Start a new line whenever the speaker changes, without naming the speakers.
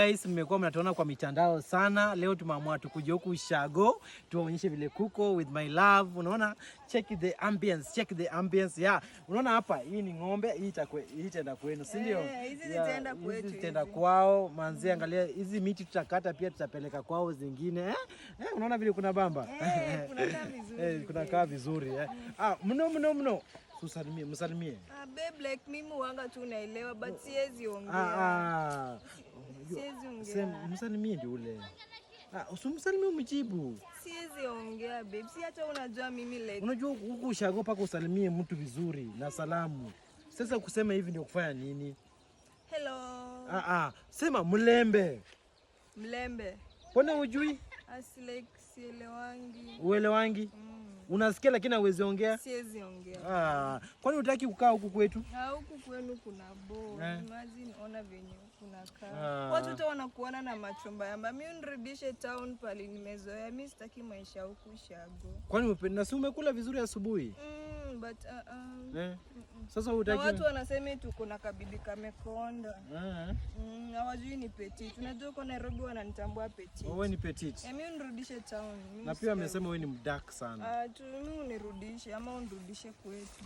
Guys, mmekuwa mnatuona kwa mitandao sana. Leo tumeamua tukuje huku Ushago, tuonyeshe vile kuko with my love. Unaona? Check the ambience. Yeah. Unaona hapa, hii ni ng'ombe, hii itaenda kwenu, si ndio?
Hizi zitaenda kwetu.
Hizi zitaenda kwao. Manzi, angalia hizi miti tutakata pia tutapeleka kwao zingine. Unaona vile kuna bamba?
Kunakaa vizuri.
Kunakaa vizuri. Mno. Msalimie.
Babe, like mimi wanga tu naelewa but siwezi ongea. Siwezi ongea.
Msalimie ndio ule. Usimsalimie umjibu.
Siwezi ongea babe. Si hata unajua mimi like.
Unajua huku Ushago paka usalimie mtu vizuri na salamu. Sasa kusema hivi ndio kufanya nini?
Hello.
Sema mlembe.
Mlembe.
Mbona hujui?
Like sielewangi.
Uelewangi? Unasikia lakini hauwezi ongea?
Siwezi ongea.
Kwani hutaki kukaa huku kwetu?
Huku kwenu kuna Imagine ona venye kunakaa. Watu wote wanakuona na macho mbaya. Mimi unirudishe town pale nimezoea. Mimi sitaki maisha huku Ushago.
Kwani umependa si umekula vizuri asubuhi?
But
Sasa hutaki.
Watu wanasema tuko na kabibi kamekonda. Hawajui ni petit. Unajua kwa Nairobi wananitambua petit.
Wewe ni petit.
Mimi unirudishe town.
Na pia wamesema wewe ni mdark sana.
Mimi unirudishe ama unirudishe kwetu.